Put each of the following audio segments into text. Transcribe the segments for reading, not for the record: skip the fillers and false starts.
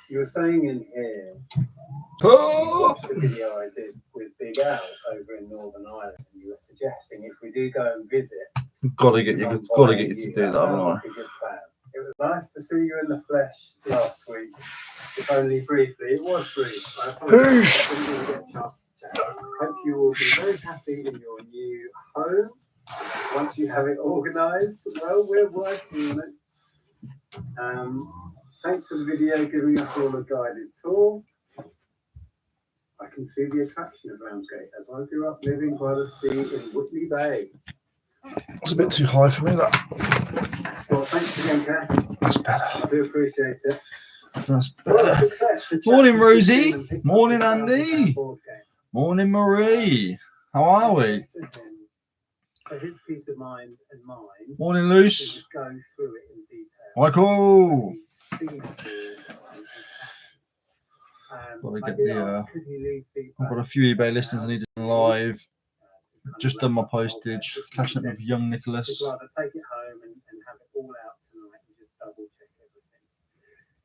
You were saying in here, Oh! watch the video I did with Big Al over in Northern Ireland. You were suggesting if we do go and visit, Gotta get you to do that, haven't I? like a good plan. It was nice to see you in the flesh last week, if only briefly. It was brief. I apologize. I didn't really get a chance to chat. Hope you will be very happy in your new home once you have it organised. Well, we're working on it. Thanks for the video giving us all a guided tour. I can see the attraction of Ramsgate as I grew up living by the sea in Whitley Bay. It's a bit too high for me, that. Well, thanks again, Kath. That's better. I do appreciate it. That's Well, better. success to Morning, chat Rosie. and pick up Morning, this Andy. board game. Morning, Marie. How are we? I said to him, for his peace of mind and mine, Morning, he Luce. would go through it in detail. Michael. He's seen it all and he's Gotta happy. get the, Could he leave I've got a feedback? few eBay listings I need to do live. Just done my postage. Catching up with young Nicholas. He'd rather take it home and have it all out tonight and just double check everything.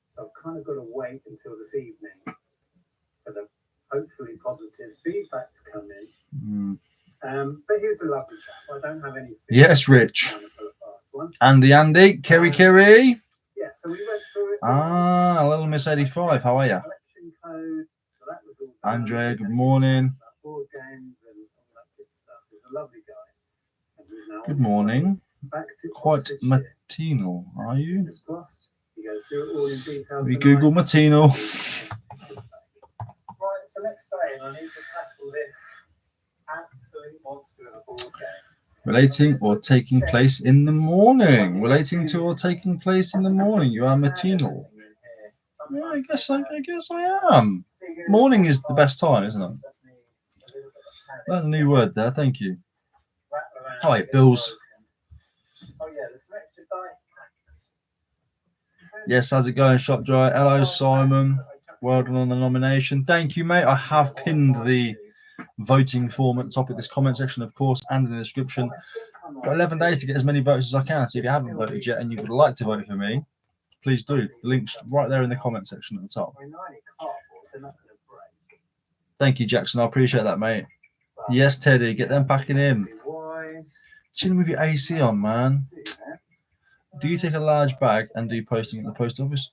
So I've kind of got to wait until this evening for the hopefully positive feedback to come in. But he's a lovely chap. I don't have any. Yes, Rich. Andy, Kerry. Yeah, so we went through it. Little Miss 85. How are you? Code, so that was all Andrea, good morning. Board games and all that good stuff. He's a lovely guy. And he's now Good morning. Back to Quite matinal, are you? He goes through it all in detail. We Google matinal. Right, it's the next day, and I need to tackle this absolute monster of a board game. Relating or taking place in the morning. Relating to or taking place in the morning. You are matinal. Yeah, I guess I am. Morning is the best time, isn't it? That's a new word there. Thank you. How are you, Bills? Yes, how's it going, Shop Dry? Hello, Simon. Well done on the nomination. Thank you, mate. I have pinned the voting form at the top of this comment section, of course, and in the description. Got 11 days to get as many votes as I can. So if you haven't voted yet and you would like to vote for me, please do. The link's right there in the comment section at the top. Thank you, Jackson. I appreciate that, mate. Yes, Teddy, get them packing in. Chilling with your AC on, man. Do you take a large bag and do posting at the post office?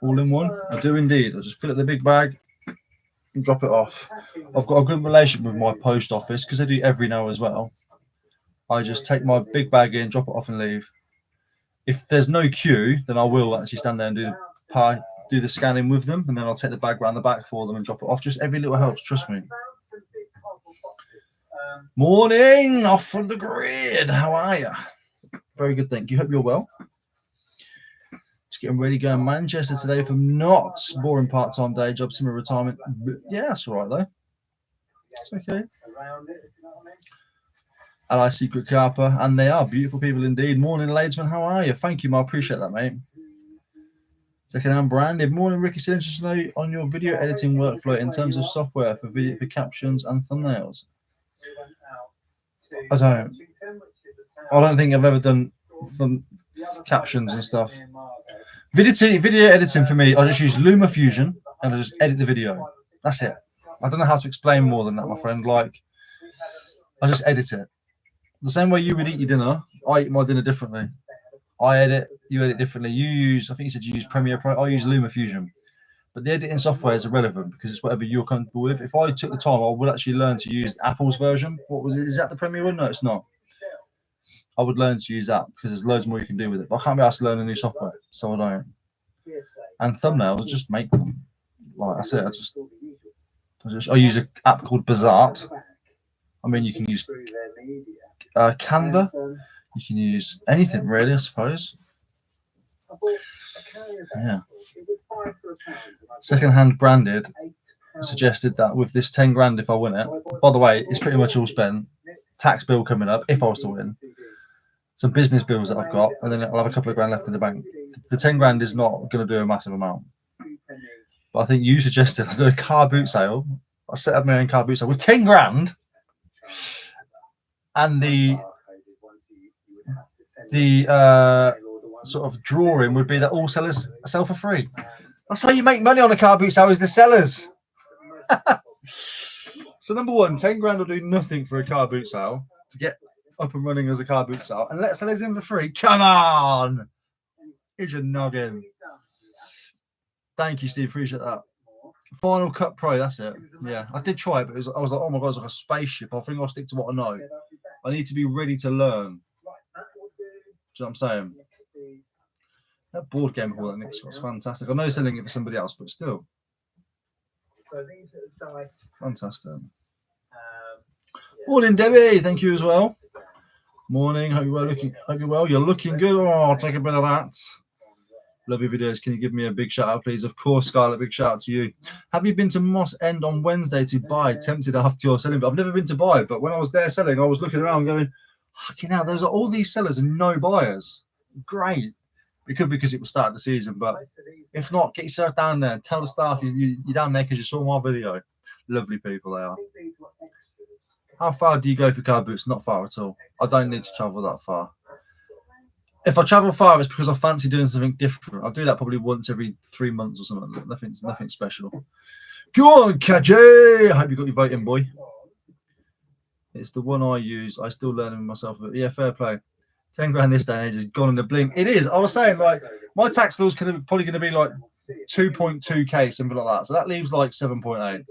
All in one? I do indeed. I just fill up the big bag and drop it off. I've got a good relationship with my post office because they do every now as well. I just take my big bag in, drop it off and leave. If there's no queue, then I will actually stand there and do the scanning with them, and then I'll take the bag around the back for them and drop it off. Just every little helps, trust me. Morning, off from the grid. How are you? Very good, thank you. Hope you're well. Just getting ready, going Manchester today for not boring part-time day job, similar retirement. Yeah, that's all right though. It's okay. Ally Secret Carper, and they are beautiful people indeed. Morning, Ladesman. How are you? Thank you, I appreciate that, mate. Second-hand branded. Morning, Ricky. Still interested to know on your video editing workflow in terms of software for video, for captions and thumbnails. I don't think I've ever done some captions and stuff. Video editing for me, I just use LumaFusion and I just edit the video. That's it. I don't know how to explain more than that, my friend. Like, I just edit it. The same way you would eat your dinner, I eat my dinner differently. I edit, you edit differently. You use, I think you said you use Premiere Pro. I use LumaFusion. But the editing software is irrelevant because it's whatever you're comfortable with. If I took the time, I would actually learn to use Apple's version. What was it? Is that the Premiere one? No, it's not. I would learn to use that because there's loads more you can do with it. But I can't be asked to learn a new software, so I don't. And thumbnails, just make them. Like I said, I use an app called Bazart. I mean, you can use Canva. You can use anything really, I suppose. Yeah. Second-hand branded suggested that with this 10 grand if I win it. By the way, it's pretty much all spent. Tax bill coming up if I was to win. Some business bills that I've got, and then I'll have a couple of grand left in the bank. The 10 grand is not going to do a massive amount. But I think you suggested I do a car boot sale. I set up my own car boot sale with 10 grand. And the sort of drawing would be that all sellers sell for free. That's how you make money on a car boot sale, is the sellers. So number one, 10 grand will do nothing for a car boot sale to get up and running as a car boot sale. And let's sellers in for free. Come on. Here's your noggin. Thank you, Steve. Appreciate that. Final Cut Pro, that's it. Yeah, I did try it, but I was like, oh my god, it's like a spaceship. I think I'll stick to what I know. I need to be ready to learn. Do you know what I'm saying? That board game hall that Nick's got is fantastic. I know selling it for somebody else, but still. Fantastic. Morning, Debbie. Thank you as well. Morning. Hope you're well. Hope you're well. You're looking good. Oh, I'll take a bit of that. Love your videos. Can you give me a big shout out, please? Of course, Scarlett. Big shout out to you. Have you been to Moss End on Wednesday to buy? Tempted after your selling, but I've never been to buy. But when I was there selling, I was looking around going, fucking hell, there's all these sellers and no buyers. Great. It could be because it was start of the season, but if not, get yourself down there. Tell the staff you're down there because you saw my video. Lovely people they are. How far do you go for car boots? Not far at all. I don't need to travel that far. If I travel far, it's because I fancy doing something different. I'll do that probably once every 3 months or something. Nothing special. Go on, KJ. I hope you got your vote in, boy. It's the one I use. I still learning myself. But yeah, fair play. 10 grand this day and age is gone in the blink. It is. I was saying, like, my tax bill's probably going to be like 2.2k, something like that. So that leaves like 7.8.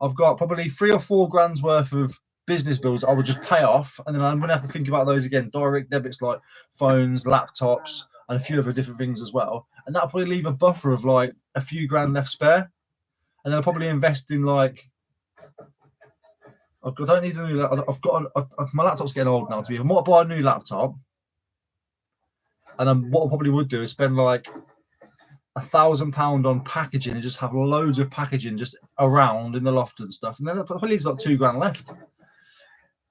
I've got probably 3 or 4 grand's worth of business bills I will just pay off, and then I'm going to have to think about those again. Direct debits like phones, laptops, and a few other different things as well. And that'll probably leave a buffer of like a few grand left spare. And then I'll probably invest in like. I don't need a new laptop. My laptop's getting old now. I might buy a new laptop. And then what I probably would do is spend like £1,000 on packaging and just have loads of packaging just around in the loft and stuff. And then that probably leaves like 2 grand left.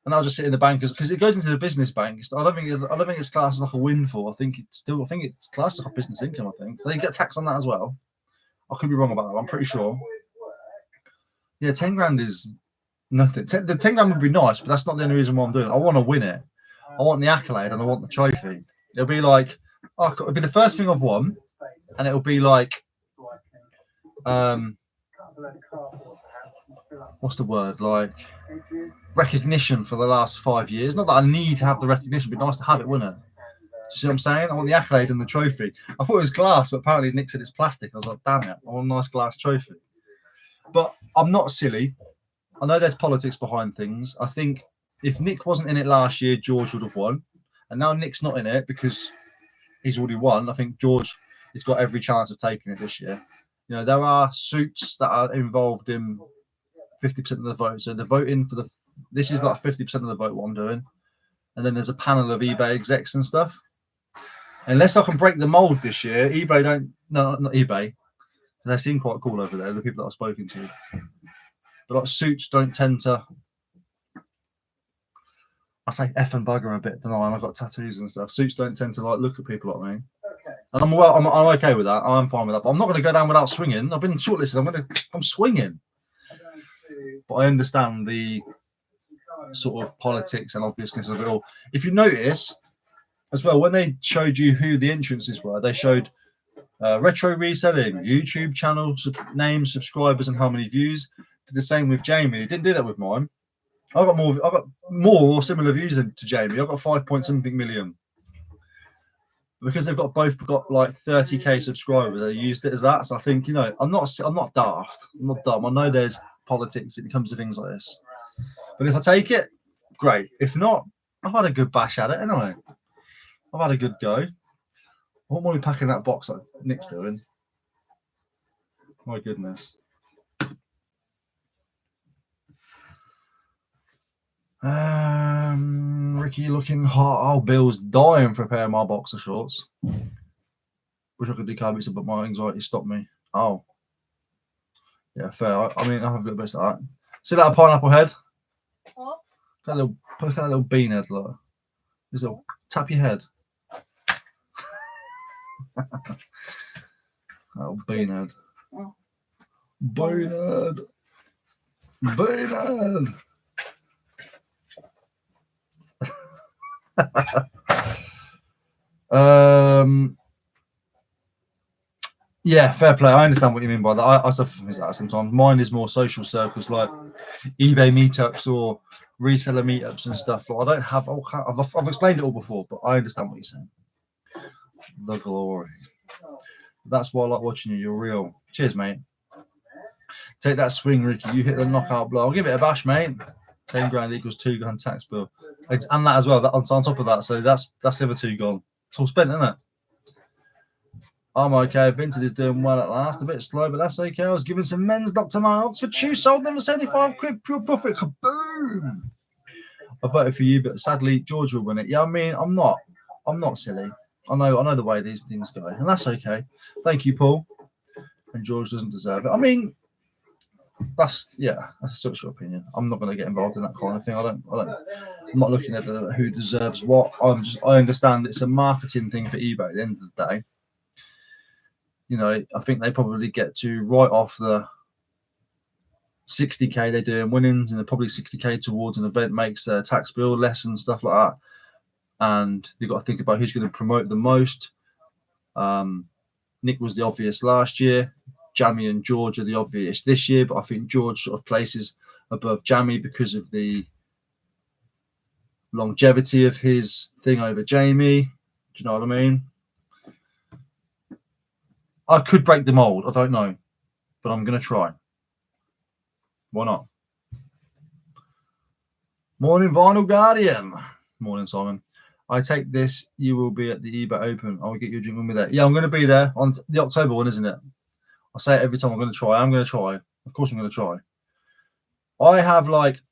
And I'll just sit in the bank because it goes into the business bank. I don't think it's classed as like a windfall. I think it's classed as like a business income. I think so. They get taxed on that as well. I could be wrong about that. I'm pretty sure. Yeah, 10 grand is nothing. The 10 grand would be nice, but that's not the only reason why I'm doing it. I want to win it. I want the accolade and I want the trophy. It'll be like, it'll be the first thing I've won, and it'll be like, what's the word? Like recognition for the last 5 years. Not that I need to have the recognition, it'd be nice to have it, wouldn't it? You see what I'm saying? I want the accolade and the trophy. I thought it was glass, but apparently Nick said it's plastic. I was like, damn it, I want a nice glass trophy. But I'm not silly. I know there's politics behind things. I think if Nick wasn't in it last year, George would have won. And now Nick's not in it because he's already won. I think George has got every chance of taking it this year. You know, there are suits that are involved in 50% of the vote. So they're voting for this is like 50% of the vote, what I'm doing. And then there's a panel of eBay execs and stuff. Unless I can break the mold this year, not eBay. They seem quite cool over there, the people that I've spoken to. But like suits don't tend to, I say F and bugger a bit, don't I? And I've got tattoos and stuff. Suits don't tend to like look at people like me. Okay. And I'm okay with that. I'm fine with that. But I'm not going to go down without swinging. I've been shortlisted. I'm swinging. But I understand the sort of politics and obviousness of it all. If you notice as well, when they showed you who the entrances were, they showed retro reselling, YouTube channel name, subscribers, and how many views. Did the same with Jamie. Didn't do that with mine. I got more similar views than to Jamie. I've got 5-point-something million. Because they've both got like 30k subscribers, they used it as that. So I think, you know, I'm not daft. I'm not dumb. I know there's politics when it comes to things like this. But if I take it, great. If not, I've had a good bash at it anyway. I've had a good go. What am I packing that box like Nick's doing? My goodness. Ricky looking hot. Oh, Bill's dying for a pair of my boxer shorts. Wish I could do car boots, but my anxiety stopped me. Oh, yeah, fair. I mean, I have a little bit of that. See that pineapple head? What? Look at that little bean head. Look. Just a little tap your head. Oh, bean head. Oh. Bean head. Bean head. Yeah, fair play. I understand what you mean by that. I suffer from that sometimes. Mine is more social circles like eBay meetups or reseller meetups and stuff. Like, I don't have. I've explained it all before, but I understand what you're saying. The glory. That's why I like watching you. You're real. Cheers, mate. Take that swing, Ricky. You hit the knockout blow. I'll give it a bash, mate. 10 grand equals 2 grand tax bill, and that as well. That on top of that, so that's the other 2 gone. It's all spent, isn't it? I'm okay. Vincent is doing well at last. A bit slow, but that's okay. I was giving some men's Dr. Martens for chew. Sold them for 75 quid. Pure profit. Kaboom! I voted for you, but sadly George will win it. Yeah, I mean, I'm not silly. I know the way these things go, and that's okay. Thank you, Paul. And George doesn't deserve it. I mean, that's such your opinion. I'm not going to get involved in that kind of thing. I'm not looking at who deserves what. I understand it's a marketing thing for eBay at the end of the day. You know, I think they probably get to write off the 60k they do in winnings, and they're probably 60k towards an event makes their tax bill less and stuff like that. And you've got to think about who's going to promote the most. Nick was the obvious last year. Jamie and George are the obvious this year, but I think George sort of places above Jamie because of the longevity of his thing over Jamie. Do you know what I mean? I could break the mold. I don't know, but I'm going to try. Why not? Morning, Vinyl Guardian. Morning, Simon. I take this. You will be at the eBay Open. I'll get you a drink with me there. Yeah, I'm going to be there on the October one, isn't it? I say it every time. I'm going to try. I'm going to try. Of course, I'm going to try. I have like,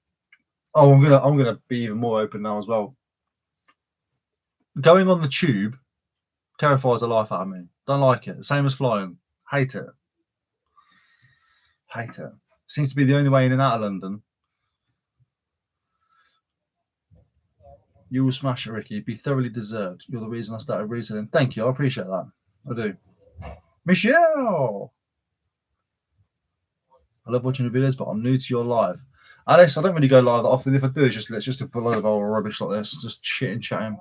I'm gonna be even more open now as well. Going on the tube terrifies the life out of me. Don't like it. The same as flying. Hate it. Hate it. Seems to be the only way in and out of London. You will smash it, Ricky. Be thoroughly deserved. You're the reason I started reselling. Thank you. I appreciate that. I do. Michelle. I love watching the videos, but I'm new to your live. Alice, I don't really go live that often. If I do, it's just a load of old rubbish like this. Just shit and chatting.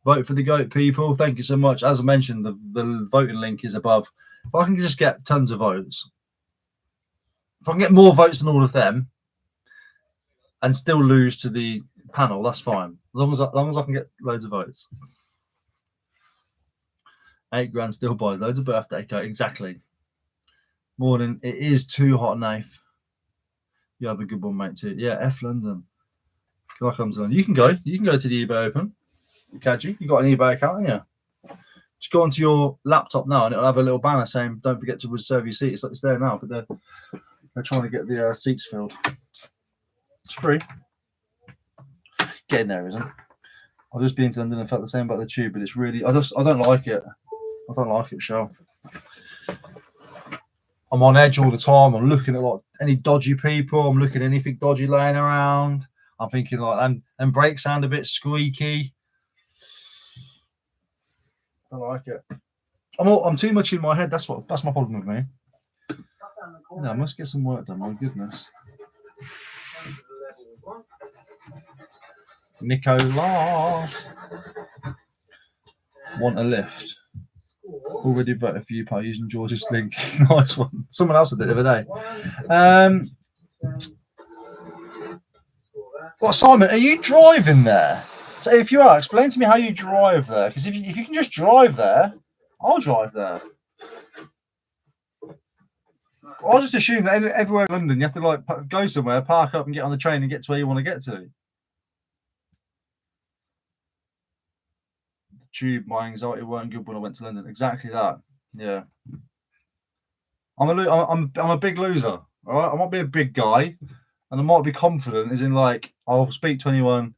Vote for the GOAT, people. Thank you so much. As I mentioned, the voting link is above. If I can just get tons of votes, if I can get more votes than all of them and still lose to the panel, that's fine. As long as I can get loads of votes. 8 grand still buy loads of birthday cake. Exactly. Morning. It is too hot, Nath. You have a good one, mate, too. Yeah, F London. Can I come to London? You can go. You can go to the eBay Open. Kaji, you got an eBay account, haven't you? Just go onto your laptop now, and it'll have a little banner saying, "Don't forget to reserve your seat." It's there now, but they're trying to get the seats filled. It's free. Getting there, isn't? I've just been to London and felt the same about the tube, but it's really I don't like it. I don't like it, Michelle. I'm on edge all the time. I'm looking at like any dodgy people. I'm looking at anything dodgy laying around. I'm thinking like, and brakes sound a bit squeaky. I don't like it. I'm too much in my head. That's my problem with me. Yeah, I must get some work done. My goodness. Nicholas. Want a lift? Already voted for you by using George's link. Nice one. Someone else did it the other day. Well, Simon, are you driving there? So if you are, explain to me how you drive there. Because if you can just drive there, I'll drive there. I'll just assume that everywhere in London, you have to like go somewhere, park up, and get on the train and get to where you want to get to. The tube, my anxiety weren't good when I went to London. Exactly that. Yeah. I'm a big loser. All right, I might be a big guy, and I might be confident, as in like I'll speak to anyone,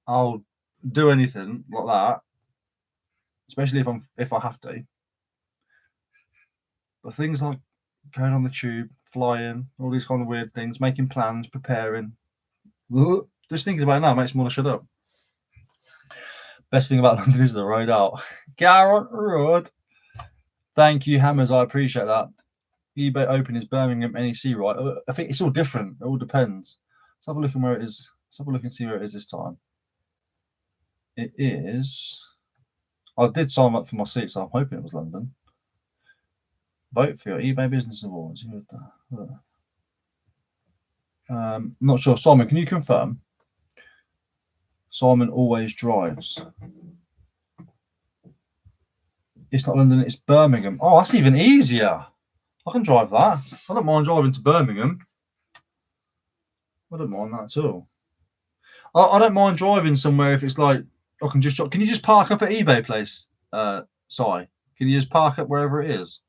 I'll do anything like that, especially if I have to. But things like going on the tube, flying, all these kind of weird things, making plans, preparing. Just thinking about it now makes me want to shut up. Best thing about London is the road out. Garrett Road. Thank you, Hammers. I appreciate that. eBay Open is Birmingham NEC, right? I think it's all different. It all depends. Let's have a look at where it is. Let's have a look and see where it is this time. It is. I did sign up for my seat, so I'm hoping it was London. Vote for your eBay Business Awards. Not sure. Simon, can you confirm? Simon always drives. It's not London, it's Birmingham. Oh, that's even easier. I can drive that. I don't mind driving to Birmingham. I don't mind that at all. I don't mind driving somewhere if it's like I can just. Can you just park up at eBay place, Si? Can you just park up wherever it is?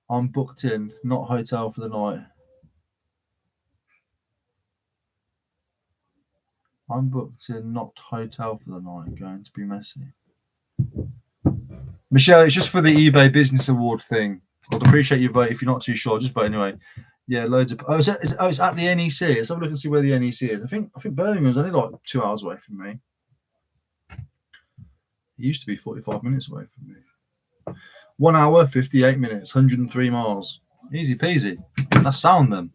I'm booked in, not hotel for the night. I'm booked in, not hotel for the night. Going to be messy. Michelle, it's just for the eBay Business Award thing. I'd appreciate your vote. If you're not too sure, just vote anyway. Yeah, loads of. Oh, it's at the NEC. Let's have a look and see where the NEC is. I think Birmingham's only like 2 hours away from me. It used to be 45 minutes away from me. 1 hour, 58 minutes, 103 miles. Easy peasy. That's sound then.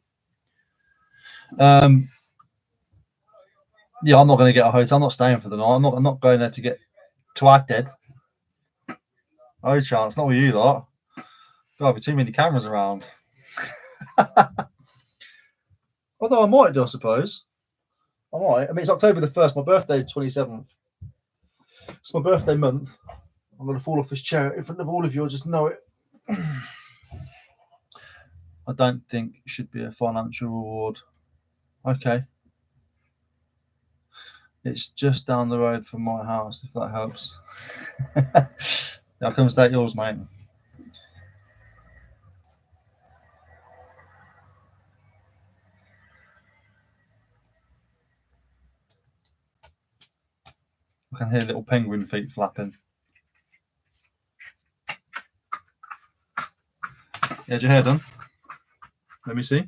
Yeah, I'm not going to get a hotel. I'm not staying for the night. I'm not going there to get twatted. Oh, chance. Not with you lot. There'll be too many cameras around. Although I might do, I suppose. I might. I mean, it's October the 1st. My birthday is 27th. It's my birthday month. I'm going to fall off this chair in front of all of you. I just know it. I don't think it should be a financial reward. Okay. It's just down the road from my house, if that helps. I'll come stay at yours, mate. I can hear little penguin feet flapping. You had your hair done? Let me see.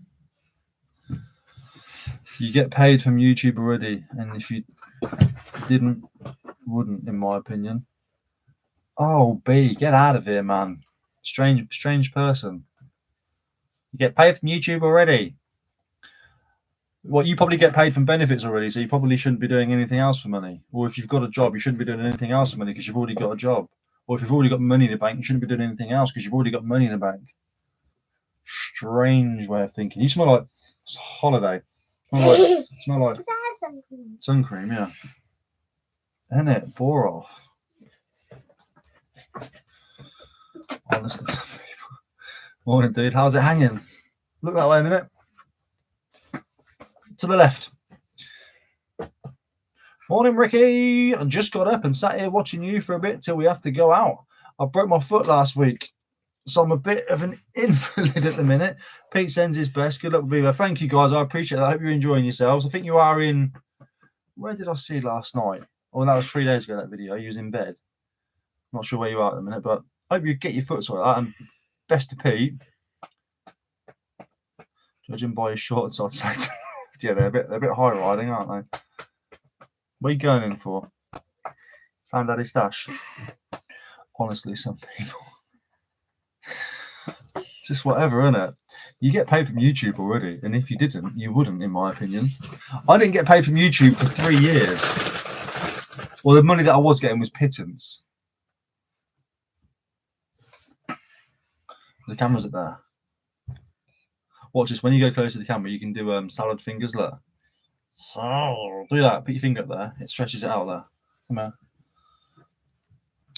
You get paid from YouTube already, and if you didn't, wouldn't, in my opinion. Oh, B, get out of here, man. Strange person. You get paid from YouTube already. Well, you probably get paid from benefits already, so you probably shouldn't be doing anything else for money. Or if you've got a job, you shouldn't be doing anything else for money because you've already got a job. Or if you've already got money in the bank, you shouldn't be doing anything else because you've already got money in the bank. Strange way of thinking. You smell like it's holiday. Smell like sun cream, yeah. Isn't it? Bore off. Honestly. Morning, dude. How's it hanging? Look that way a minute. To the left. Morning, Ricky. I just got up and sat here watching you for a bit till we have to go out. I broke my foot last week, so I'm a bit of an invalid at the minute. Pete sends his best. Good luck with Viva. Thank you, guys. I appreciate that. I hope you're enjoying yourselves. I think you are in... Where did I see last night? Oh, that was 3 days ago, that video. You was in bed. Not sure where you are at the minute, but I hope you get your foot sorted out. And best to Pete. Judging by his shorts, I'd say. Yeah, they're a bit high riding, aren't they? What are you going in for? Found Daddy's stash. Honestly, some people. Just whatever, innit? You get paid from YouTube already, and if you didn't, you wouldn't, in my opinion. I didn't get paid from YouTube for 3 years. Well, the money that I was getting was pittance. The camera's up there. Watch this. When you go close to the camera, you can do salad fingers. Look. Oh, do that. Put your finger up there. It stretches it out there. Come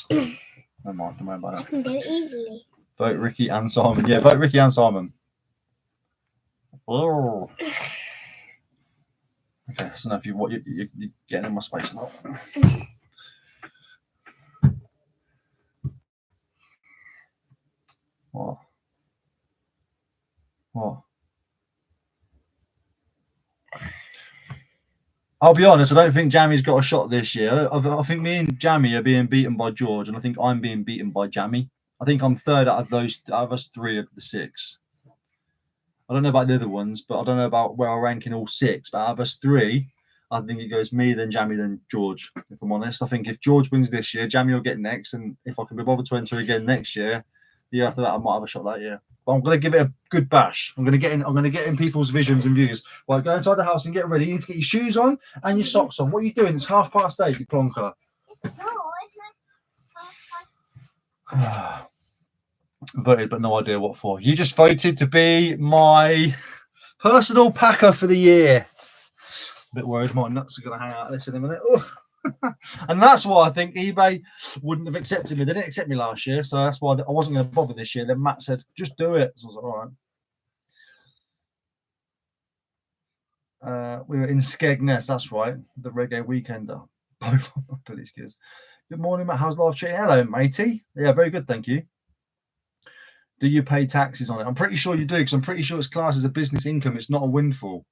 here. No mind. Don't worry about it. I can do it easily. Vote Ricky and Simon. Yeah, vote Ricky and Simon. Oh. Okay, so now if you're getting in my space now. What? What? I'll be honest, I don't think Jammy's got a shot this year. I think me and Jammy are being beaten by George, and I think I'm being beaten by Jammy. I think I'm third out of us 3 of the 6. I don't know about the other ones, but I don't know about where I rank in all 6. But out of us 3, I think it goes me, then Jamie, then George. If I'm honest, I think if George wins this year, Jamie will get next, and if I can be bothered to enter again next year, the year after that, I might have a shot that year. But I'm going to give it a good bash. I'm going to get in people's visions and views. Right, go inside the house and get ready. You need to get your shoes on and your socks on. What are you doing? It's 8:30, you plonker. Voted, but no idea what for. You just voted to be my personal packer for the year. A bit worried my nuts are going to hang out of this in a minute. And that's why I think eBay wouldn't have accepted me. They didn't accept me last year, so that's why I wasn't going to bother this year. Then Matt said, just do it. So I was like, all right. We were in Skegness, that's right. The reggae weekender. Both of my police kids. Good morning, Matt. How's life treating? Hello, matey. Yeah, very good, thank you. Do you pay taxes on it? I'm pretty sure you do, because I'm pretty sure it's classed as a business income. It's not a windfall.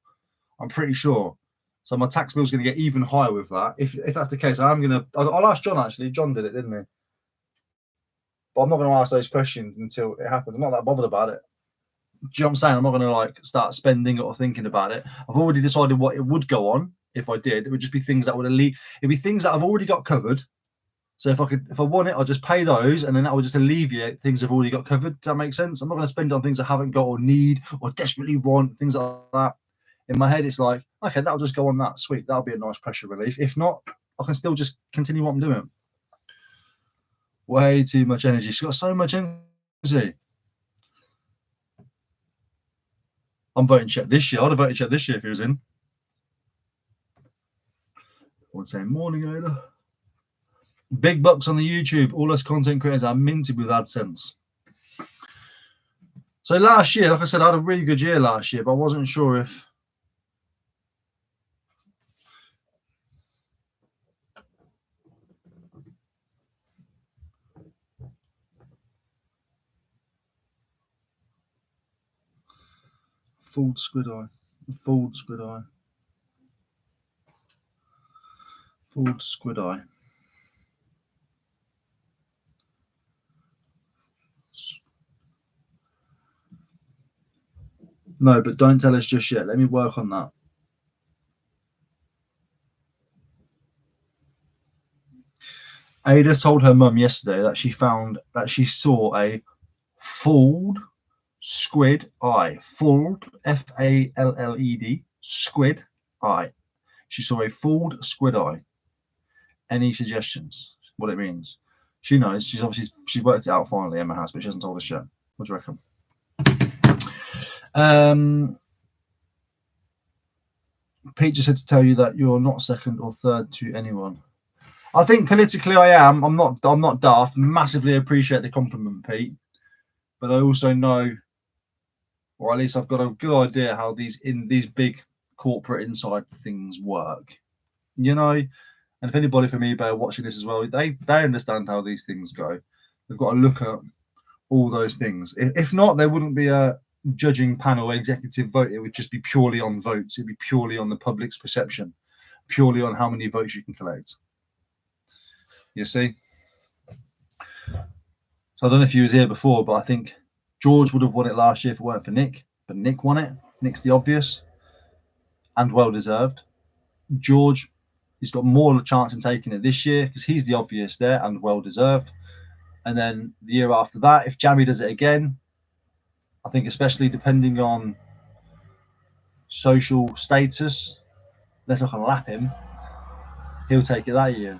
I'm pretty sure. So my tax bill is going to get even higher with that. If that's the case, I'm going to. I'll ask John, actually. John did it, didn't he? But I'm not going to ask those questions until it happens. I'm not that bothered about it. Do you know what I'm saying? I'm not going to like start spending it or thinking about it. I've already decided what it would go on if I did. It would just be things that would it'd be things that I've already got covered. So if I want it, I'll just pay those, and then that will just alleviate things I've already got covered. Does that make sense? I'm not going to spend it on things I haven't got or need or desperately want, things like that. In my head, it's like, okay, that'll just go on that. Sweet, that'll be a nice pressure relief. If not, I can still just continue what I'm doing. Way too much energy. She's got so much energy. I'm voting Chet this year. I'd have voted Chet this year if he was in. I would say morning, Ada. Big bucks on the YouTube. All us content creators are minted with AdSense. So last year, like I said, I had a really good year last year, but I wasn't sure if fooled squid eye. Fooled squid eye. Fooled squid eye. No, but don't tell us just yet. Let me work on that. Ada told her mum yesterday that she saw a fooled squid eye. Fooled, F-A-L-L-E-D, squid eye. She saw a fooled squid eye. Any suggestions? What it means? She knows. She's worked it out finally, Emma has, but she hasn't told us yet. What do you reckon? Pete just said to tell you that you're not second or third to anyone. I think politically I am. I'm not daft. Massively appreciate the compliment, Pete. But I also know, or at least I've got a good idea how these big corporate inside things work. You know, and if anybody from eBay are watching this as well, they understand how these things go. They've got to look at all those things. If not, there wouldn't be a judging panel executive vote. It would just be purely on votes. It'd be purely on the public's perception, purely on how many votes you can collect. You see? So I don't know if you was here before, but I think George would have won it last year if it weren't for Nick. But Nick won it. Nick's the obvious and well-deserved. George, he's got more of a chance in taking it this year because he's the obvious there and well-deserved. And then the year after that, if Jamie does it again, I think especially depending on social status, unless I can lap him, he'll take it that year.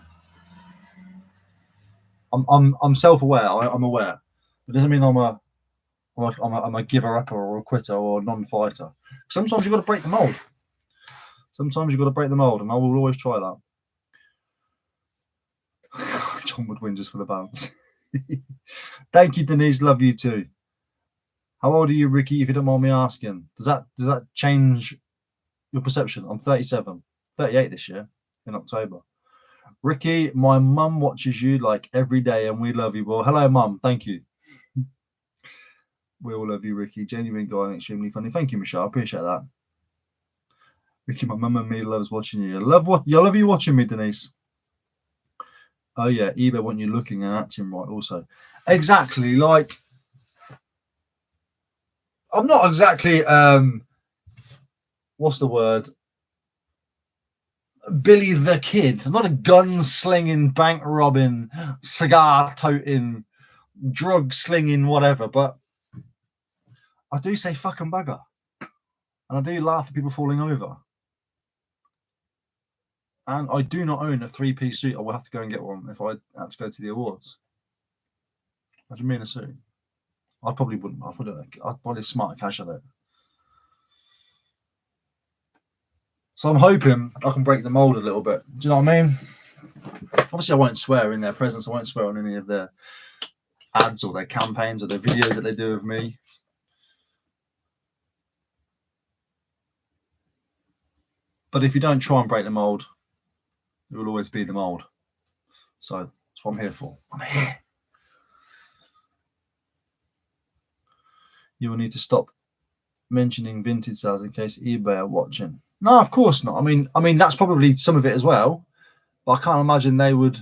I'm self-aware. I'm aware. It doesn't mean I'm a giver-upper or a quitter or a non-fighter. Sometimes you've got to break the mold. And I will always try that. John would win just for the bounce. Thank you, Denise. Love you too. How old are you, Ricky, if you don't mind me asking? Does that change your perception? I'm 37. 38 this year in October. Ricky, my mum watches you like every day and we love you. Well, hello, mum. Thank you. We all love you, Ricky. Genuine guy and extremely funny. Thank you, Michelle. I appreciate that. Ricky, my mum and me loves watching you. I love you watching me, Denise. Oh yeah, eBay want you looking and acting right also. Exactly, like I'm not exactly what's the word? Billy the Kid. I'm not a gun-slinging, bank-robbing, cigar-toting, drug-slinging, whatever, but I do say fucking bugger. And I do laugh at people falling over. And I do not own a three-piece suit. I will have to go and get one if I had to go to the awards. What do you mean a suit? I probably wouldn't. I'd probably smart casual it. So I'm hoping I can break the mold a little bit. Do you know what I mean? Obviously, I won't swear in their presence. I won't swear on any of their ads or their campaigns or their videos that they do of me. But if you don't try and break the mold, it will always be the mold. So that's what I'm here for. I'm here. You will need to stop mentioning vintage sales in case eBay are watching. No, of course not. I mean that's probably some of it as well. But I can't imagine they would.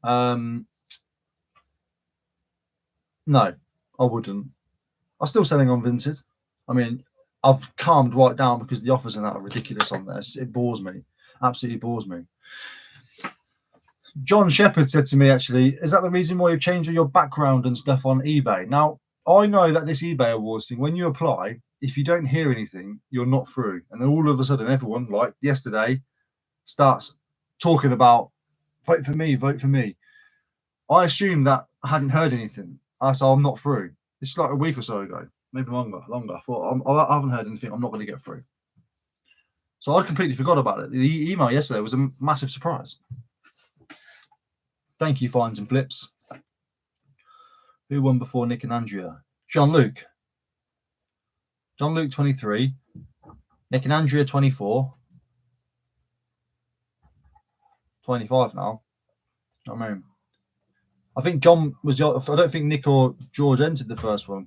No, I wouldn't. I'm still selling on Vinted. I mean, I've calmed right down because the offers are now ridiculous on there. It bores me. Absolutely bores me. John Shepherd said to me, actually, is that the reason why you've changed your background and stuff on eBay? Now, I know that this eBay awards thing, when you apply, if you don't hear anything, you're not through. And then all of a sudden, everyone, like yesterday, starts talking about, vote for me, vote for me. I assumed that I hadn't heard anything. So I'm not through. It's like a week or so ago, maybe longer. I thought, I haven't heard anything. I'm not going to get through. So I completely forgot about it. The email yesterday was a massive surprise. Thank you, Fines and Flips. Who won before Nick and Andrea? Jean-Luc. Jean-Luc, 23. Nick and Andrea, 24. 25 now. I mean, I think John was. I don't think Nick or George entered the first one.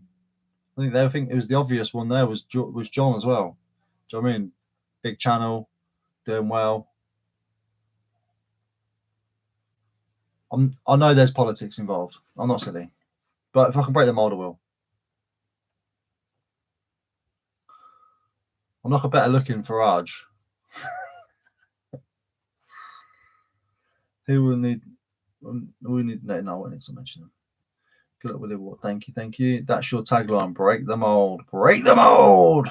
I think it was the obvious one there was John as well. Do you know what I mean? Big channel, doing well. I know there's politics involved. I'm not silly. But if I can break the mold, I will. I'm like a better looking Farage. Who will need? We need no. I need to mention them. Good luck with it. Thank you. That's your tagline. Break the mold. Break the mold.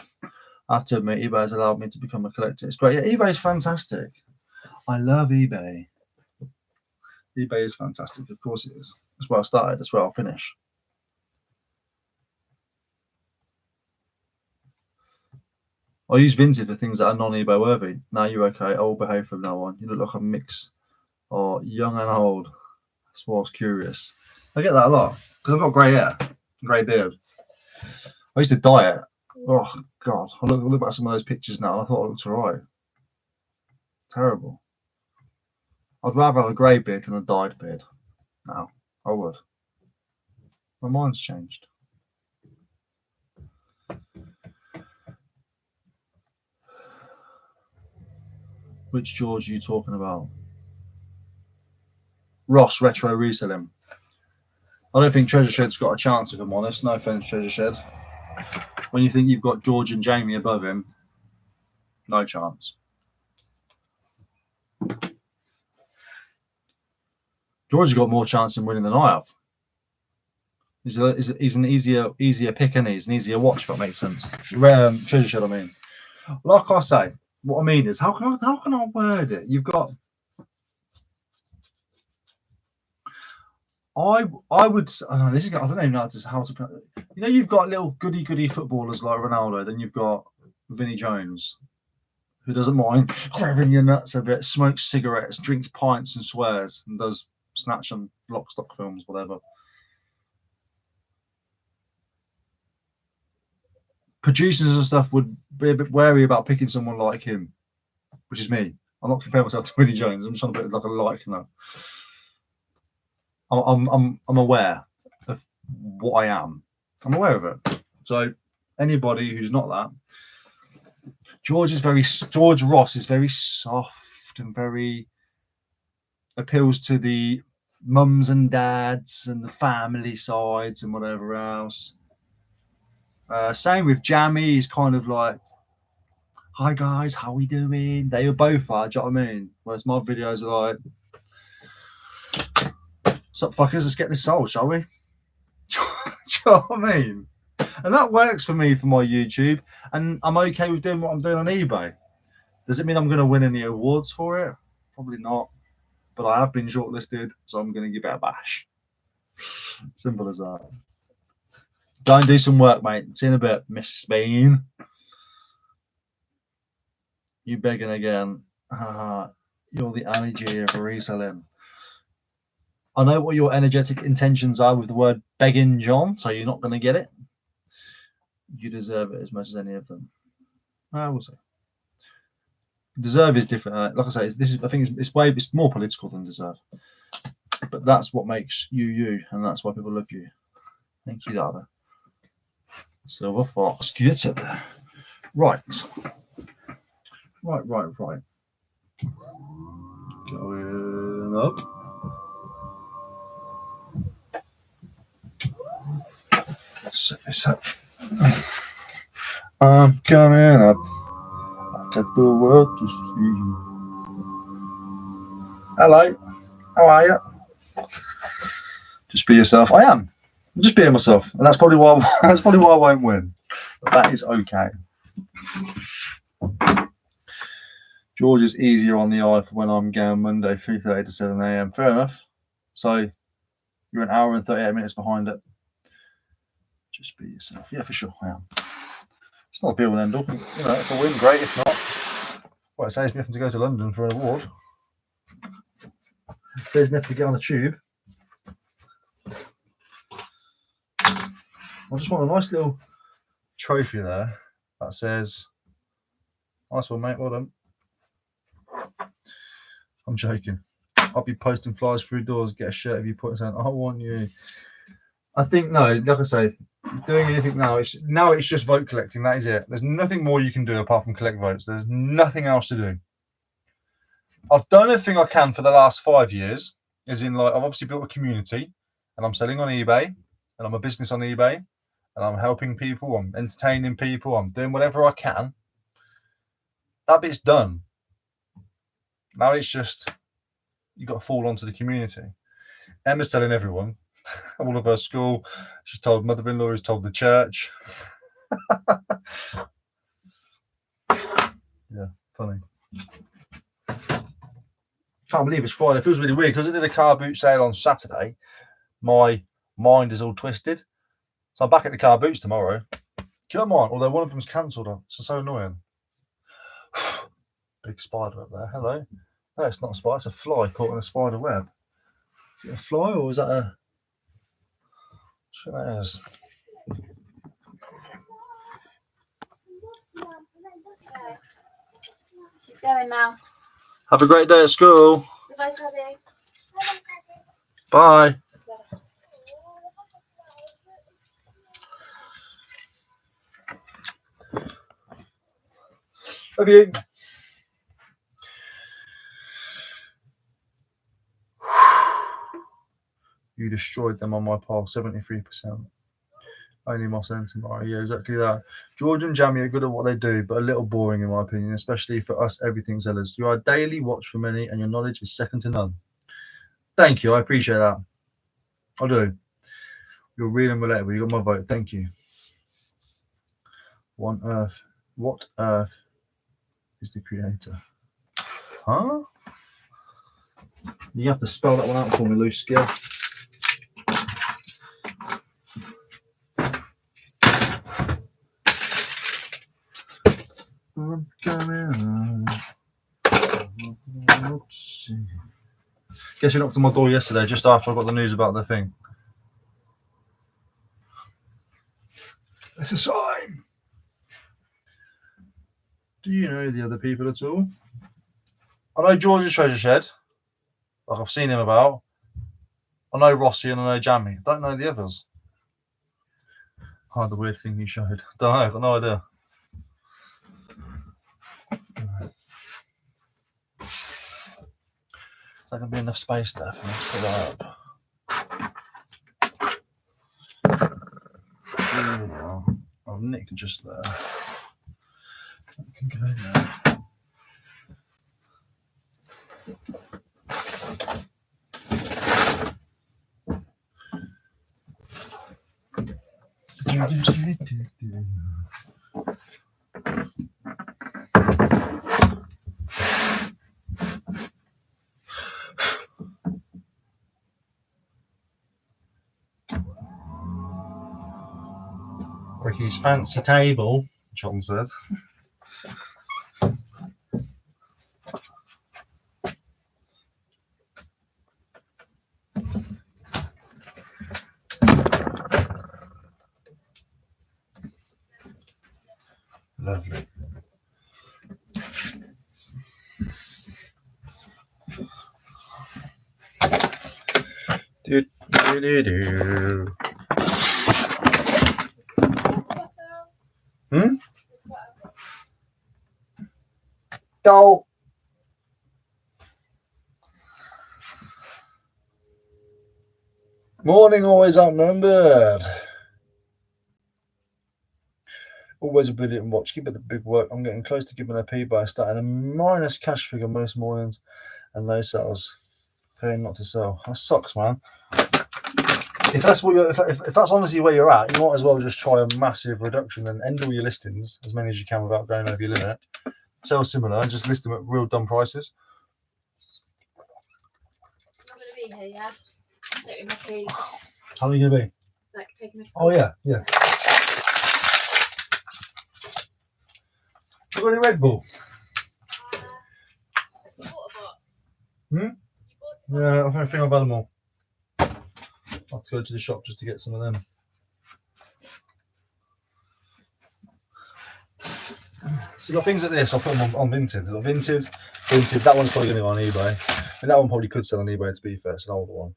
I have to admit, eBay has allowed me to become a collector. It's great. Yeah, eBay is fantastic. I love eBay. eBay is fantastic. Of course it is. That's where I started. That's where I'll finish. I use Vinted for things that are non-eBay worthy. Now you're okay. I will behave from now on. You look like a mix of young and old. That's why I was curious. I get that a lot because I've got grey hair, grey beard. I used to dye it. Oh God! I look at some of those pictures now. And I thought it looked alright. Terrible. I'd rather have a grey beard than a dyed beard. Now I would. My mind's changed. Which George are you talking about? Ross Retro Reselling. I don't think Treasure Shed's got a chance, if I'm honest. No offense, Treasure Shed. When you think you've got George and Jamie above him, no chance. George has got more chance in winning than I have. He's an easier pick, and he's an easier watch, if that makes sense. Treasure Shed, I mean. Like I say, what I mean is, how can I word it? You've got. I would. Oh, this is. I don't even know how to. You know, you've got little goody footballers like Ronaldo. Then you've got Vinnie Jones, who doesn't mind grabbing your nuts a bit, smokes cigarettes, drinks pints, and swears, and does snatch and lock stock films, whatever. Producers and stuff would be a bit wary about picking someone like him, which is me. I'm not comparing myself to Vinnie Jones. I'm just trying to put like a like now. I'm aware of what I am. I'm aware of it. So anybody who's not that, George Ross is very soft and very appeals to the mums and dads and the family sides and whatever else. Same with Jamie. He's kind of like hi guys, how we doing? They were both are, do you know what I mean? Whereas my videos are like, what's up fuckers, let's get this sold, shall we? Do you know what I mean? And that works for me for my YouTube, and I'm okay with doing what I'm doing on eBay. Does it mean I'm going to win any awards for it? Probably not, but I have been shortlisted, so I'm going to give it a bash. Simple as that. Go and do some work, mate. See you in a bit, Miss Spain. You begging again. You're the energy of reselling. I know what your energetic intentions are with the word begging, John, so you're not going to get it. You deserve it as much as any of them. I will say. Deserve is different. Like I say, I think it's more political than deserve. But that's what makes you you, and that's why people love you. Thank you, Dada. Silver Fox, get it there. Right. Right. Going up. Set this up. I'm coming up. I got the world to see. Hello. How are you? Just be yourself. I am. I'm just being myself, and that's probably why I won't win. But that is okay. George is easier on the eye for when I'm going Monday, 3:30 to 7 a.m. Fair enough. So you're an hour and 38 minutes behind it. Just be yourself. Yeah, for sure, I am. It's not a be all and end all. You know, if I win, great. If not, well, it saves me having to go to London for an award. It saves me having to get on a tube. I just want a nice little trophy there that says, "Nice one, mate. Well done." I'm joking. I'll be posting flyers through doors, get a shirt if you put saying, "I want you." I think no, like I say, doing anything now, it's just vote collecting. That is it. There's nothing more you can do apart from collect votes. There's nothing else to do. I've done everything I can for the last 5 years. As in, like, I've obviously built a community, and I'm selling on eBay, and I'm a business on eBay, and I'm helping people. I'm entertaining people. I'm doing whatever I can. That bit's done. Now it's just you got to fall onto the community. Emma's telling everyone, all of her school. She's told mother-in-law, who's told the church. Yeah, funny. Can't believe it's Friday. It feels really weird because I did a car boot sale on Saturday. My mind is all twisted. So I'm back at the car boots tomorrow. Come on, although one of them's cancelled. It's so annoying. Big spider up there. Hello. No, it's not a spider. It's a fly caught in a spider web. Is it a fly or is that a... Sure that is. She's going now. Have a great day at school. Goodbye, Teddy. Bye. Love you. You destroyed them on my pile, 73%. Only Moss and tomorrow. Yeah, exactly that. George and Jamie are good at what they do, but a little boring in my opinion, especially for us everything sellers. You are a daily watch for many, and your knowledge is second to none. Thank you. I appreciate that. I do. You're real and relatable. You got my vote. Thank you. What earth is the creator? Huh? You have to spell that one out for me, loose skill. I'm coming. Let's see. Guess you knocked on my door yesterday, just after I got the news about the thing. It's a sign. Do you know the other people at all? I know George's Treasure Shed. Like, I've seen him about. I know Rossi and I know Jamie. Don't know the others. Oh, the weird thing you showed. Don't know. I've got no idea. Is there going to be enough space there for me to put that up? I've nicked just there. Fucking go now. Ricky's fancy table, John said. Lovely. Do. Hmm? Go. Morning always outnumbered. Always a brilliant watch. Keep it the big work. I'm getting close to giving a P by starting a minus cash figure most mornings and no sales. Paying not to sell. That sucks, man. If that's what you're, if that's honestly where you're at, you might as well just try a massive reduction and end all your listings as many as you can without going over your limit. Sell similar and just list them at real dumb prices. I'm not going to be here, yeah? Taking my keys. How are you gonna be? Like, taking my Oh yeah. You got any Red Bull? You bought a box. Hmm? You bought a box. Yeah, I think I've had them all. I'll have to go to the shop just to get some of them. So you got things like this, I'll put them on Vinted. I've got Vinted. That one's probably going to go on eBay. And that one probably could sell on eBay, to be fair. It's an older one.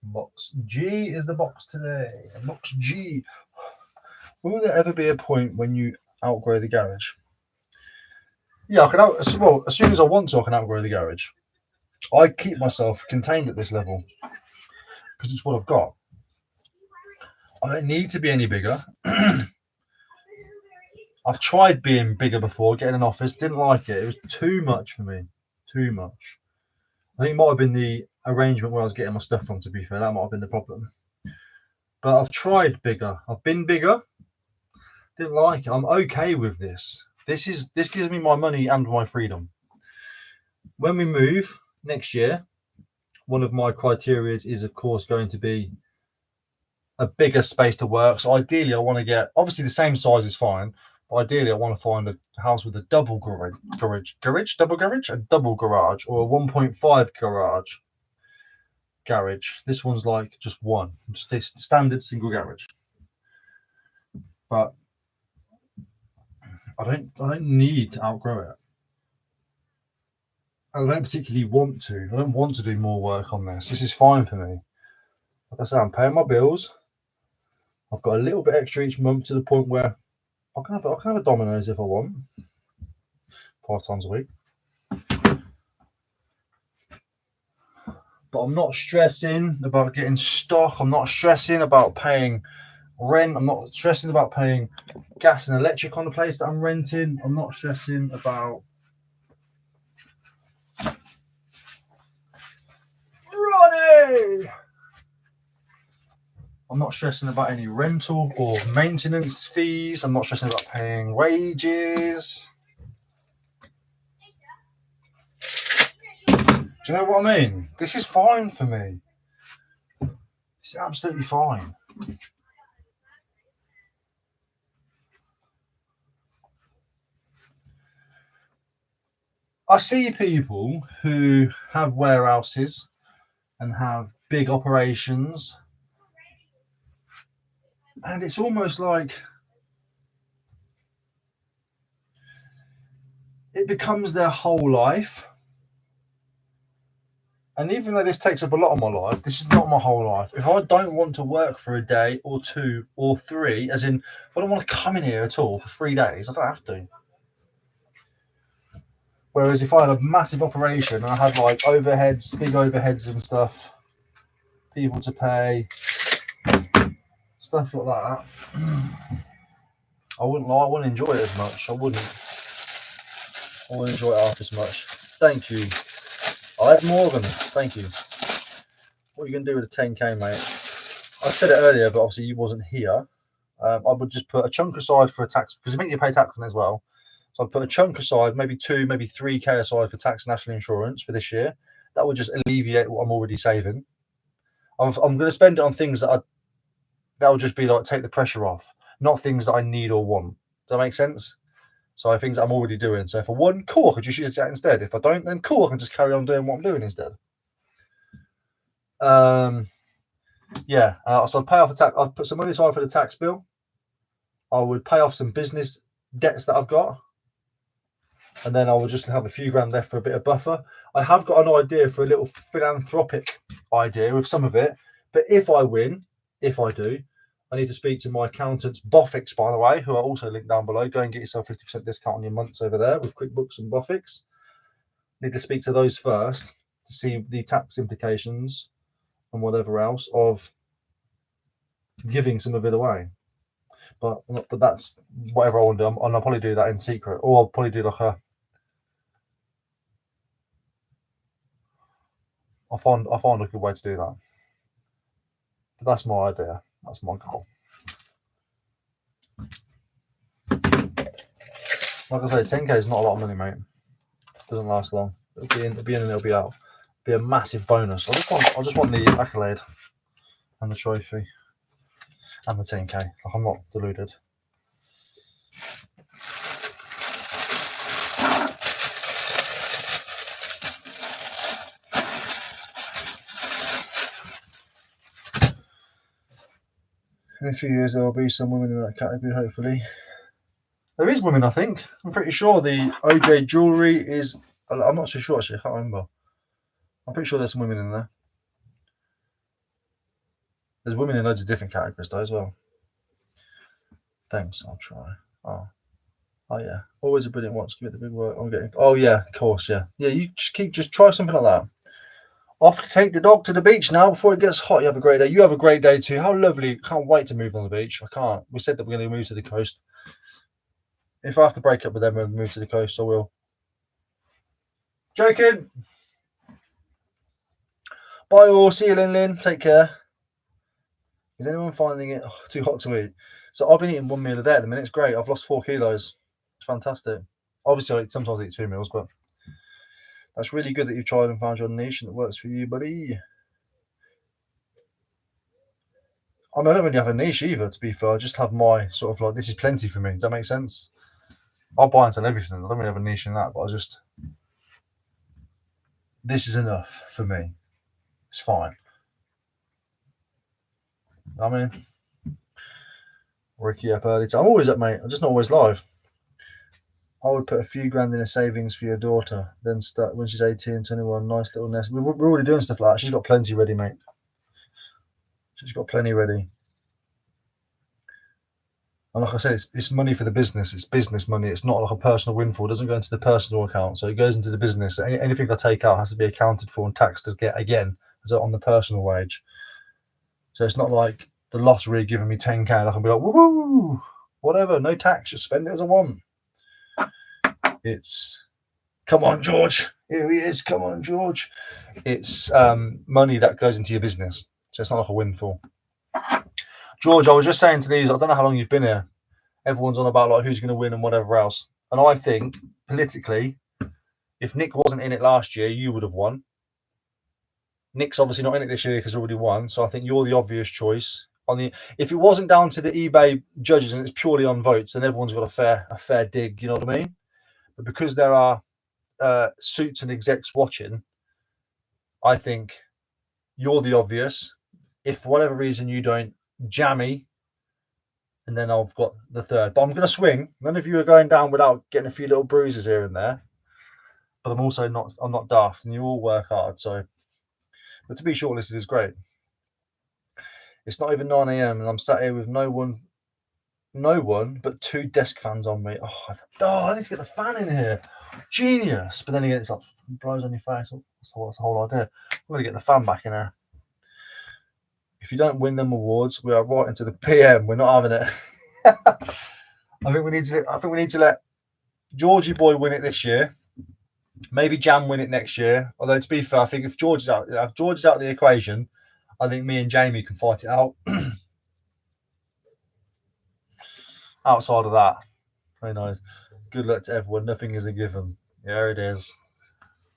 Box G is the box today. Box G. Will there ever be a point when you outgrow the garage? Yeah, I can well, as soon as I want to, I can outgrow the garage. I keep myself contained at this level because it's what I've got. I don't need to be any bigger. I've tried being bigger before, getting an office, didn't like it. It was too much for me. Too much. I think it might have been the arrangement where I was getting my stuff from, to be fair. That might have been the problem. But I've tried bigger. I've been bigger. Didn't like it. I'm okay with this. This gives me my money and my freedom. When we move next year, one of my criteria is of course going to be a bigger space to work. So ideally I want to get, obviously the same size is fine, but ideally I want to find a house with a double garage, a double garage, or a 1.5 garage. This one's like just one, just a standard single garage. But I don't need to outgrow it. I don't particularly want to. I don't want to do more work on this. This is fine for me. Like I say, I'm paying my bills. I've got a little bit extra each month to the point where I can have a Domino's if I want, 5 times a week. But I'm not stressing about getting stock. I'm not stressing about paying rent. I'm not stressing about paying gas and electric on the place that I'm renting. I'm not stressing about Ronnie. I'm not stressing about any rental or maintenance fees. I'm not stressing about paying wages. Do you know what I mean? This is fine for me. It's absolutely fine. I see people who have warehouses and have big operations, and it's almost like it becomes their whole life. And even though this takes up a lot of my life, this is not my whole life. If I don't want to work for a day or 2 or 3, as in if I don't want to come in here at all for 3 days, I don't have to. Whereas if I had a massive operation and I had like overheads, big overheads and stuff, people to pay, stuff like that. I wouldn't enjoy it as much. I wouldn't enjoy it half as much. Thank you. I had more than it. Thank you. What are you going to do with a 10k, mate? I said it earlier, but obviously you wasn't here. I would just put a chunk aside for a tax, because I think you pay tax on it as well. So I'd put a chunk aside, maybe 2, maybe 3k aside for tax and national insurance for this year. That would just alleviate what I'm already saving. I'm going to spend it on things that will just be like take the pressure off, not things that I need or want. Does that make sense? So things that I'm already doing. So if I want, cool, I could just use that instead. If I don't, then cool, I can just carry on doing what I'm doing instead. Yeah. So I'd pay off the tax. I'd put some money aside for the tax bill. I would pay off some business debts that I've got, and then I would just have a few grand left for a bit of buffer. I have got an idea for a little philanthropic idea with some of it, but if I win, if I do, I need to speak to my accountants, Boffix, by the way, who are also linked down below. Go and get yourself 50% discount on your months over there with QuickBooks and Boffix. Need to speak to those first to see the tax implications and whatever else of giving some of it away. But that's whatever I want to do. And I'll probably do that in secret, or I'll probably do like I'll find a good way to do that. But that's my idea. That's my goal. Like I say, 10k is not a lot of money, mate. It doesn't last long. It'll be in and it'll be out. It'll be a massive bonus. I just want the accolade and the trophy and the 10k. Like, I'm not deluded. In a few years, there will be some women in that category, hopefully. There is women, I think. I'm pretty sure the OJ jewellery is... I'm not so sure, actually. I can't remember. I'm pretty sure there's some women in there. There's women in loads of different categories, though, as well. Thanks, I'll try. Oh yeah. Always a brilliant watch. Give it the big work. I'm getting... Oh, yeah, of course, yeah. Yeah, you just try something like that. Off to take the dog to the beach now before it gets hot. You have a great day. You have a great day too. How lovely. Can't wait to move on the beach. I can't. We said that we're going to move to the coast. If I have to break up with them and move to the coast, I will. Joking. Bye all. See you, Lin. Take care. Is anyone finding it too hot to eat? So I've been eating 1 meal a day at the minute. It's great. I've lost 4 kilos. It's fantastic. Obviously, I sometimes eat 2 meals, but that's really good that you've tried and found your niche and it works for you, buddy. I mean, I don't really have a niche either, to be fair. I just have my sort of like, this is plenty for me. Does that make sense? I'll buy and sell everything. I don't really have a niche in that, but this is enough for me. It's fine. I mean, Ricky up early. I'm always up, mate. I'm just not always live. I would put a few grand in a savings for your daughter, then start when she's 18, 21. Nice little nest. We're already doing stuff like that. She's got plenty ready, mate. She's got plenty ready. And like I said, it's money for the business. It's business money. It's not like a personal windfall. It doesn't go into the personal account. So it goes into the business. Anything I take out has to be accounted for and taxed again as on the personal wage. So it's not like the lottery giving me 10k. I can be like, woo, whatever, no tax. Just spend it as I want. It's, come on, George. Here he is. Come on, George. It's money that goes into your business. So it's not like a windfall. George, I was just saying to these, I don't know how long you've been here. Everyone's on about like who's going to win and whatever else. And I think politically, if Nick wasn't in it last year, you would have won. Nick's obviously not in it this year because he's already won. So I think you're the obvious choice. If it wasn't down to the eBay judges and it's purely on votes, then everyone's got a fair dig. You know what I mean? But because there are suits and execs watching, I think you're the obvious. If for whatever reason you don't, Jammy, and then I've got the third. But I'm going to swing. None of you are going down without getting a few little bruises here and there. But I'm also not. I'm not daft, and you all work hard. So, but to be shortlisted is great. It's not even 9 a.m. and I'm sat here with no one but 2 desk fans on me. I need to get the fan in here. Genius. But then again, it's like it blows on your face. That's the whole idea. I'm going to get the fan back in here. If you don't win them awards, we are right into the PM. We're not having it. I think we need to let Georgie boy win it this year. Maybe Jam win it next year. Although to be fair, I think if George is out of the equation, I think me and Jamie can fight it out. Outside of that, very nice. Good luck to everyone. Nothing is a given. Yeah, it is.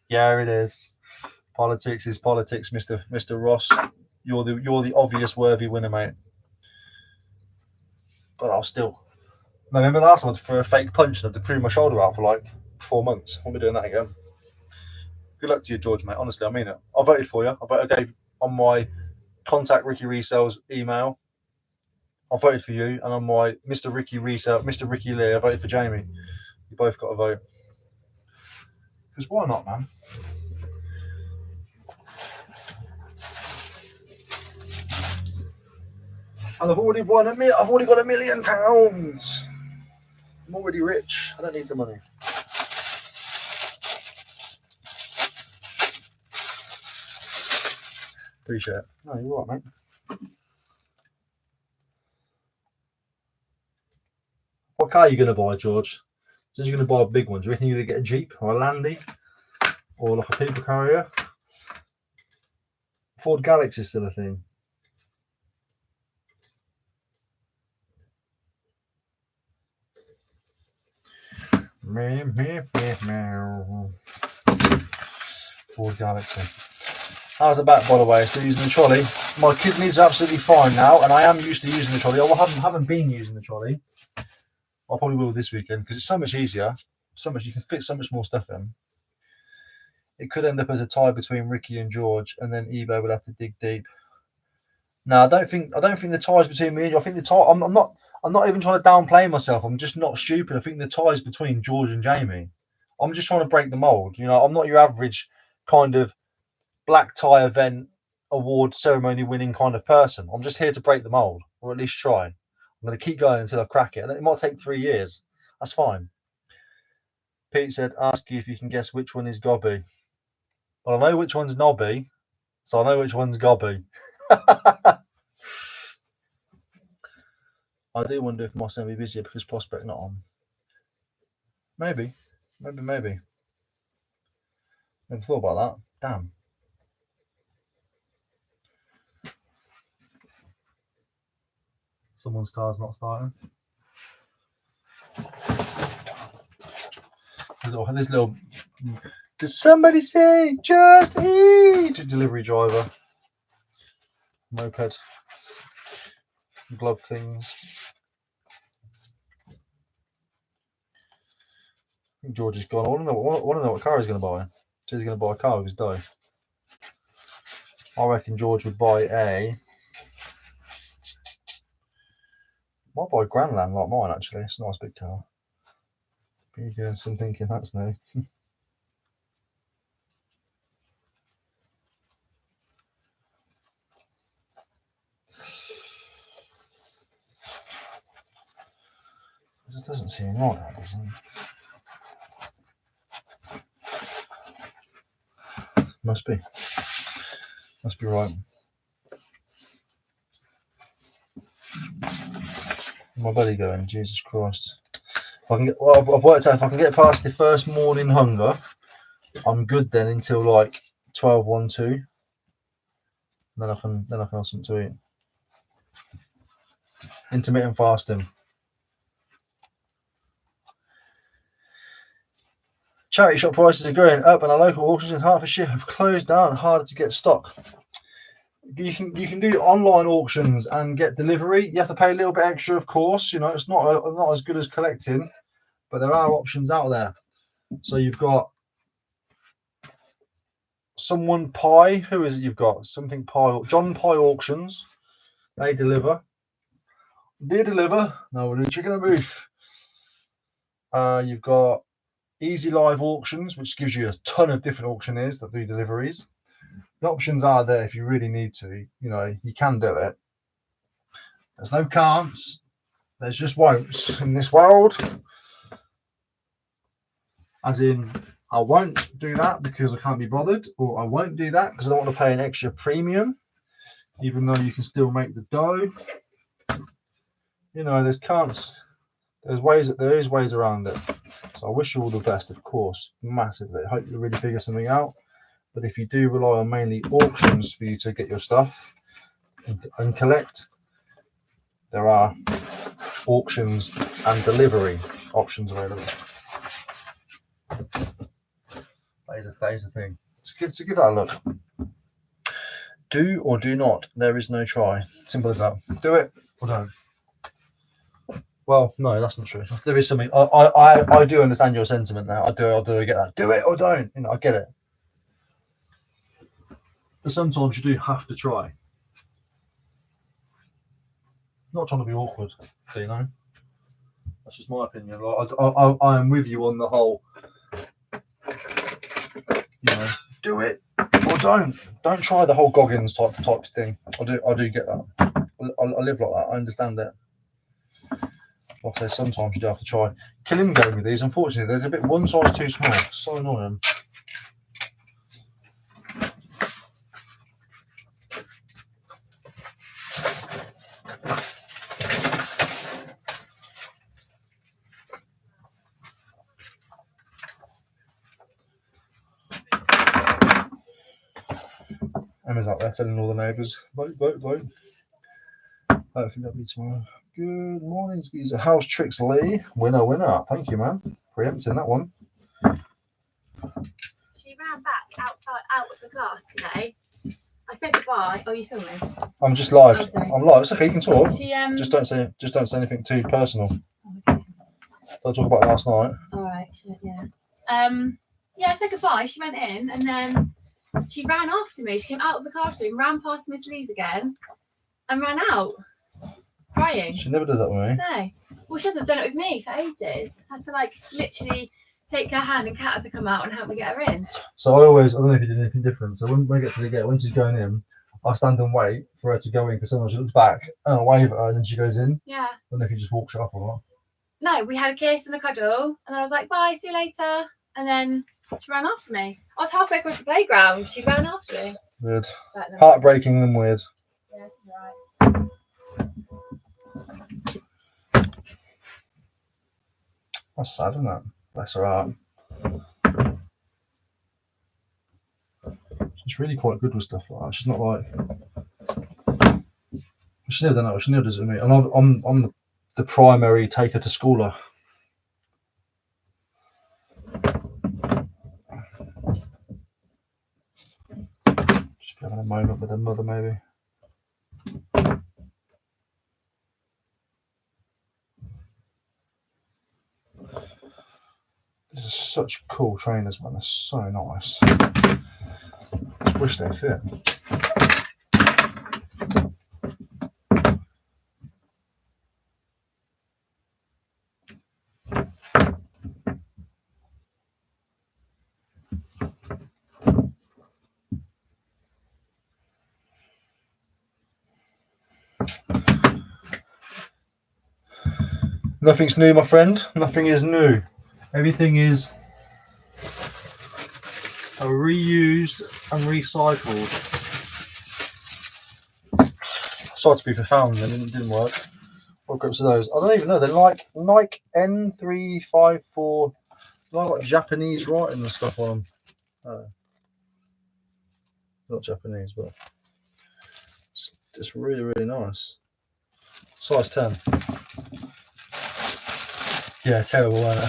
Yeah, it is. Politics is politics, Mr. Ross. You're the obvious worthy winner, mate. But I'll still. No, remember the last one for a fake punch and I threw my shoulder out for like 4 months. I'll be doing that again. Good luck to you, George, mate. Honestly, I mean it. I voted for you. I gave on my contact Ricky Resells email. I voted for you, and on my Mr. Ricky Lee, I voted for Jamie. You both got a vote. Because why not, man? And I've already got £1 million. I'm already rich. I don't need the money. Appreciate it. No, you're right, mate. What car are you going to buy, George? So you're going to buy a big one. Do you reckon you're going to get a Jeep or a Landy or like a people carrier? Ford Galaxy is still a thing. Ford Galaxy. How's the back, by the way? Still using the trolley. My kidneys are absolutely fine now, and I am used to using the trolley. I haven't been using the trolley. I probably will this weekend because it's so much easier. You can fit so much more stuff in. It could end up as a tie between Ricky and George, and then eBay would have to dig deep. No, I don't think the tie's between me and you. I think the tie. I'm not even trying to downplay myself. I'm just not stupid. I think the tie's between George and Jamie. I'm just trying to break the mold. You know, I'm not your average kind of black tie event award ceremony winning kind of person. I'm just here to break the mold, or at least try. I'm going to keep going until I crack it. And it might take 3 years. That's fine. Pete said, ask you if you can guess which one is Gobby. Well, I know which one's Nobby, so I know which one's Gobby. I do wonder if Moss will be busier because Prospect not on. Maybe. Never thought about that. Damn. Someone's car's not starting. This little. Did somebody say just eat? Delivery driver. Moped. Glove things. I think George is gone. I want to know what car he's going to buy. So he's going to buy a car with his dough. I reckon George would buy might buy a Grandland like mine actually. It's a nice big car. But you're doing some thinking, that's new. It doesn't seem right, that doesn't. Must be right. My belly going, Jesus Christ. If I can get, well, I've worked out if I can get past the first morning hunger, I'm good then until like 12, 1, 2. Then I can have something to eat. Intermittent fasting. Charity shop prices are going up, and our local auctions in Hertfordshire have closed down. Harder to get stock. You can do online auctions and get delivery. You have to pay a little bit extra, of course. You know, it's not as good as collecting, but there are options out there. So you've got someone Pie. Who is it? You've got something Pie. John Pie Auctions. They deliver. No, we're doing chicken and beef. You've got Easy Live Auctions, which gives you a ton of different auctioneers that do deliveries. The options are there if you really need to. You know, you can do it. There's no can'ts. There's just won'ts in this world. As in, I won't do that because I can't be bothered, or I won't do that because I don't want to pay an extra premium. even though you can still make the dough. You know, there is ways around it. So I wish you all the best, of course, massively. I hope you really figure something out. But if you do rely on mainly auctions for you to get your stuff and collect, there are auctions and delivery options available. That is a thing. To give that a look. Do or do not. There is no try. Simple as that. Do it or don't. Well, no, that's not true. There is something. I do understand your sentiment now. I do get that. Do it or don't. You know, I get it. But sometimes you do have to try. Not trying to be awkward, you know. That's just my opinion. Like, I am with you on the whole. You know, do it or don't. Don't try the whole Goggins type thing. I do get that. I live like that. I understand that. Like I say, sometimes you do have to try. Killing game with these, unfortunately, they're a bit one size too small. So annoying. Emma's out there telling all the neighbours, vote, vote, vote. I don't think that'll be tomorrow. Good morning, Skeezer. How's Tricks Lee? Winner, winner. Thank you, man. Preempting that one. She ran back out of the class today. I said goodbye. Oh, you filming? I'm just live. Oh, sorry. I'm live. It's okay. You can talk. She Just don't say anything too personal. Okay. Don't talk about last night. All right. Yeah. Yeah. I said goodbye. She went in and then she ran after me. She came out of the classroom, ran past Miss Lee's again, and ran out crying. She never does that with me. No. Well, she hasn't done it with me for ages. I had to like literally take her hand and Kat had to come out and help me get her in. So I don't know if you did anything different. So when we get to the gate, when she's going in, I stand and wait for her to go in because sometimes she looks back and I wave at her and then she goes in. Yeah. I don't know if you just walk her up or not. No, we had a kiss and a cuddle, and I was like, bye, see you later. And then she ran after me. I was halfway across the playground. She ran after me. Weird. Heartbreaking and weird. Yeah, right. That's sad, isn't it? Bless her heart. She's really quite good with stuff like that. She's not like. She never done that. She never does it with me. And I'm the primary taker to schooler. Just having a moment with her mother, maybe. These are such cool trainers, man. They're so nice. Just wish they fit. Nothing's new, my friend. Nothing is new. Everything is reused and recycled. Sorry to be profound, then it didn't work. What grips are those? I don't even know. They're like Nike N354. Like Japanese writing and stuff on them. Not Japanese, but it's really, really nice. Size 10. Yeah, terrible, wasn't it?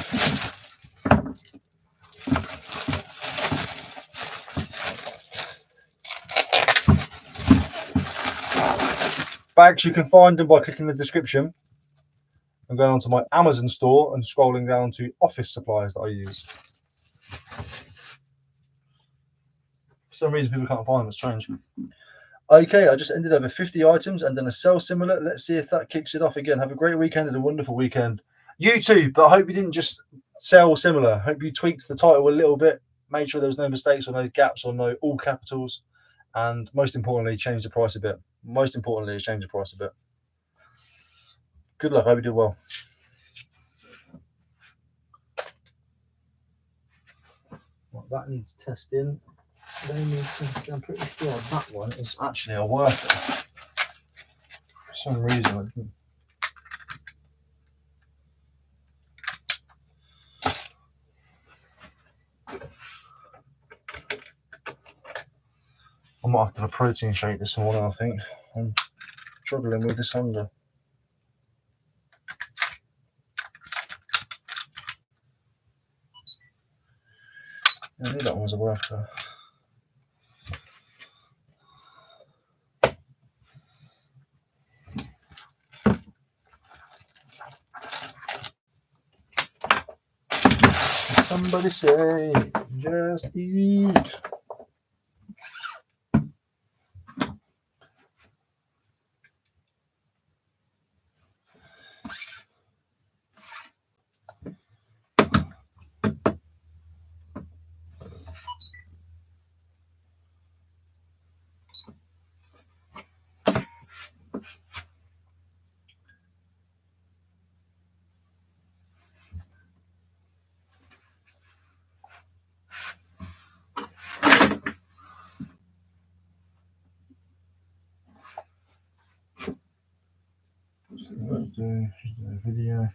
Bags, you can find them by clicking the description and going onto my Amazon store and scrolling down to office supplies that I use. For some reason, people can't find them. It's strange. Okay, I just ended over 50 items and then a sell similar. Let's see if that kicks it off again. Have a great weekend and a wonderful weekend. You too, but I hope you didn't just sell similar. Hope you tweaked the title a little bit, made sure there was no mistakes or no gaps or no all capitals, and most importantly, change the price a bit. Most importantly is change the price a bit. Good luck. I hope you do well. Well, that needs testing. I'm pretty sure that one is actually a worker. For some reason, I might have to have a protein shake this morning, I think. I'm struggling with this hunger. I knew that one was a worker. Somebody say, just eat. Let's do a video.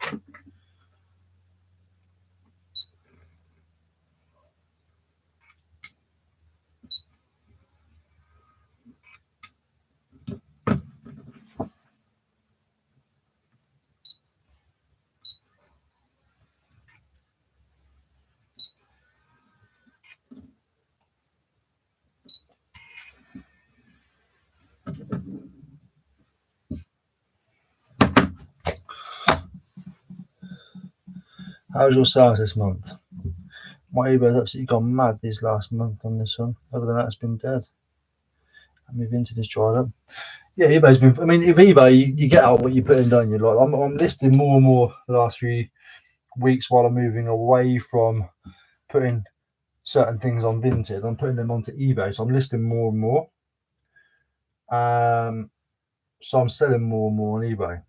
How's your sales this month? My eBay's absolutely gone mad this last month on this one. Other than that, it's been dead. And my vintage is dried up. Yeah, eBay's been. I mean, if eBay, you get out what you put in, don't you? Like, I'm listing more and more the last few weeks while I'm moving away from putting certain things on Vinted. I'm putting them onto eBay, so I'm listing more and more. So I'm selling more and more on eBay.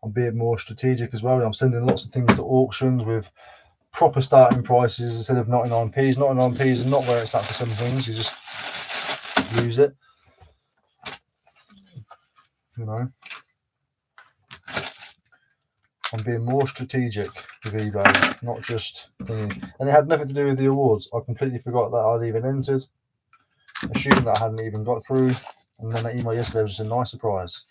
I'm being more strategic as well. I'm sending lots of things to auctions with proper starting prices instead of 99p's. 99p's are not where it's at for some things. You just lose it. You know, I'm being more strategic with eBay, not just thinking. And it had nothing to do with the awards. I completely forgot that I'd even entered, assumed that I hadn't even got through, and then that email yesterday was just a nice surprise.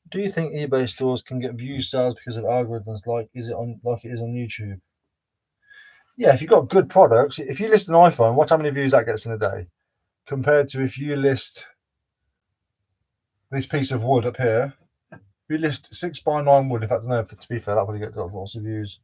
Do you think eBay stores can get view sales because of algorithms like it is on YouTube? Yeah, if you've got good products, if you list an iPhone, watch how many views that gets in a day, compared to if you list this piece of wood up here. If you list 6x9 wood, in fact, no, to be fair, that would get lots of views.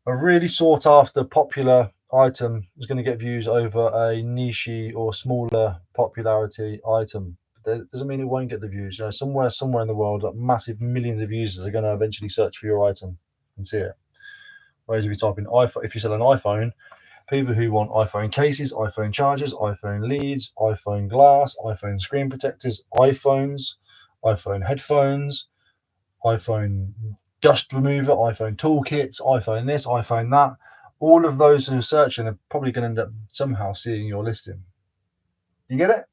A really sought after popular item is going to get views over a niche or smaller popularity item. That doesn't mean it won't get the views. You know, somewhere in the world, massive millions of users are going to eventually search for your item and see it. Whereas if you type in iPhone, if you sell an iPhone, people who want iPhone cases, iPhone chargers, iPhone leads, iPhone glass, iPhone screen protectors, iPhones, iPhone headphones, iPhone dust remover, iPhone toolkits, iPhone this, iPhone that. All of those who are searching are probably going to end up somehow seeing your listing. You get it?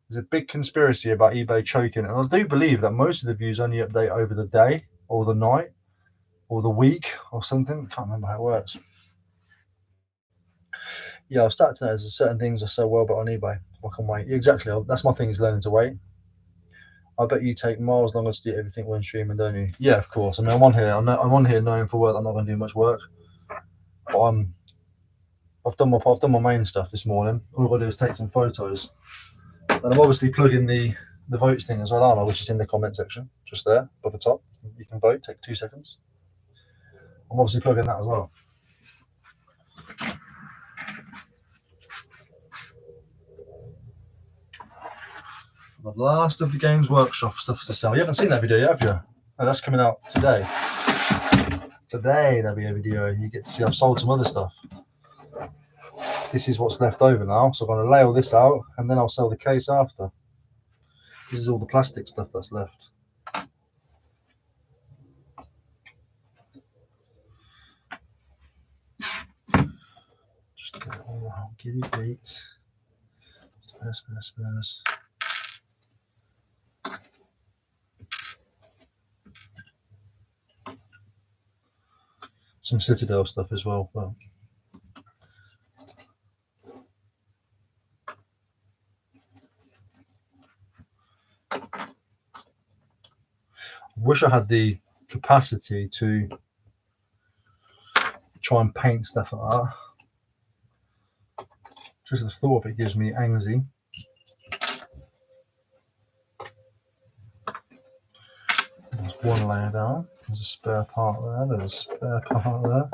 There's a big conspiracy about eBay choking, and I do believe that most of the views only update over the day or the night or the week or something. I can't remember how it works. Yeah, I've started to notice there's certain things I sell well, but on eBay, I can wait. Exactly, that's my thing, is learning to wait. I bet you take miles longer to do everything when streaming, don't you? Yeah, of course. I mean, I'm on here knowing for work I'm not going to do much work, but I've done my main stuff this morning. All I've got to do is take some photos, and I'm obviously plugging the votes thing as well, aren't I? Which is in the comment section, just there above the top. You can vote. Take 2 seconds. I'm obviously plugging that as well. The last of the Games Workshop stuff to sell. You haven't seen that video yet, have you? Oh, that's coming out today. Today there'll be a video. You get to see I've sold some other stuff. This is what's left over now. So I'm going to lay all this out and then I'll sell the case after. This is all the plastic stuff that's left. Just get it all out. Get it beat. Spares. Some Citadel stuff as well. But I wish I had the capacity to try and paint stuff like that. Just the thought of it gives me anxiety. There's one layer down. There's a spare part there. There's a spare part there.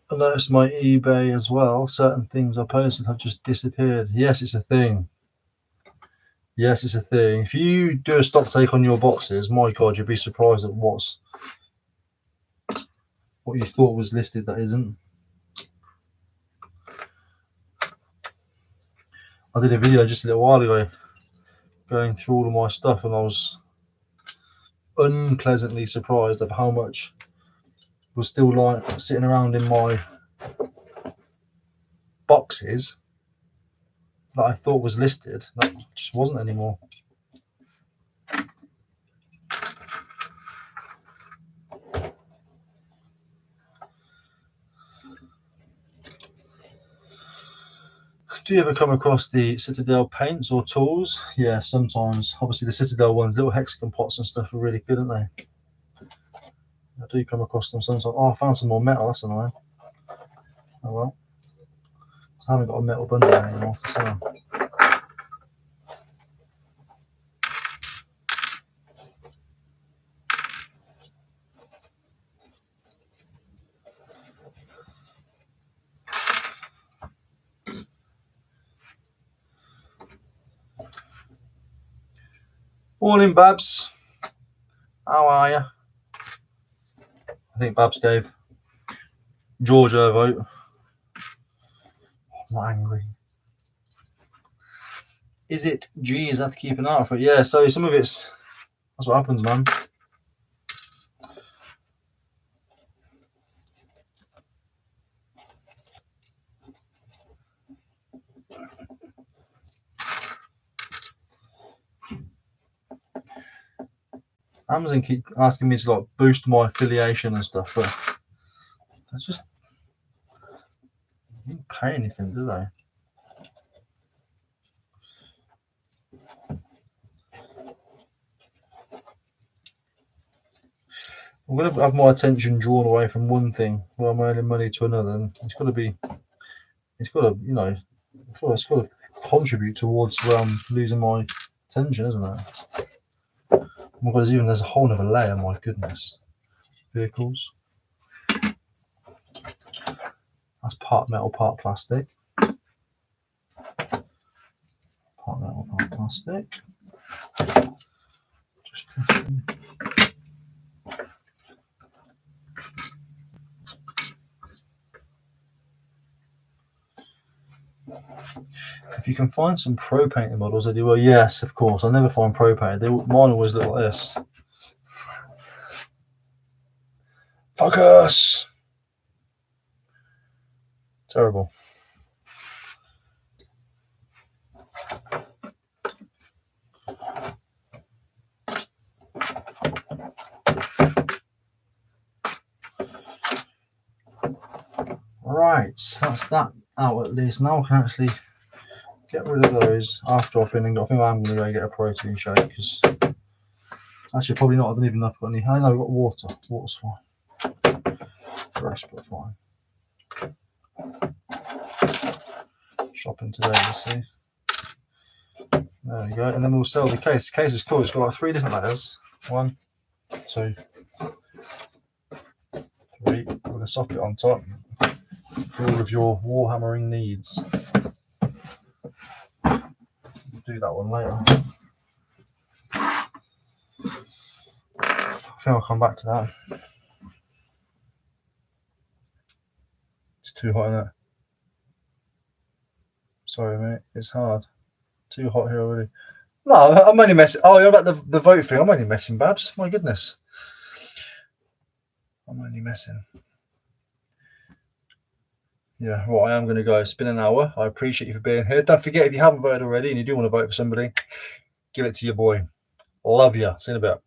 I noticed my eBay as well. Certain things I posted have just disappeared. Yes, it's a thing. Yes, it's a thing. If you do a stock take on your boxes, my God, you'd be surprised at what you thought was listed that isn't. I did a video just a little while ago going through all of my stuff, and I was unpleasantly surprised at how much was still like sitting around in my boxes that I thought was listed that just wasn't anymore. Do you ever come across the Citadel paints or tools? Yeah, sometimes. Obviously the Citadel ones, little hexagon pots and stuff are really good, aren't they? I do come across them sometimes. Oh, I found some more metal, that's annoying. Oh well. I haven't got a metal bundle anymore to sell. Morning, Babs. How are you? I think Babs gave Georgia a vote. I'm not angry. Is it? Geez, I have to keep an eye out for it. Yeah, so some of it's, that's what happens, man. Amazon keep asking me to like boost my affiliation and stuff, but that's just, they don't pay anything, do they? I'm going to have my attention drawn away from one thing where I'm earning money to another, and it's got to, you know, it's got to contribute towards where I'm losing my attention, isn't it? Oh my God, there's a whole other layer, my goodness. Vehicles. That's part metal, part plastic. Part metal, part plastic. Just if you can find some pro painting models, I do. Well, yes, of course. I never find pro painting. Mine always look like this. Focus. Terrible. Right, that's that out at least. Now I can actually get rid of those after I've been and got. I think I'm going to go get a protein shake because actually probably not. I don't even know if I've got any. I know I've got water. Water's fine. Gross, but fine. Shopping today, you see. There we go. And then we'll sell the case. The case is cool. It's got like 3 different layers. 1, 2, 3 with a socket on top for all of your warhammering needs. We'll do that one later. I think I'll come back to that. It's too hot in it. Sorry, mate. It's hard. Too hot here already. No, I'm only messing. Oh, you're about the vote thing. I'm only messing, Babs. My goodness. I'm only messing. Yeah, well, I am going to go. It's been an hour. I appreciate you for being here. Don't forget, if you haven't voted already and you do want to vote for somebody, give it to your boy. Love you. See you in a bit.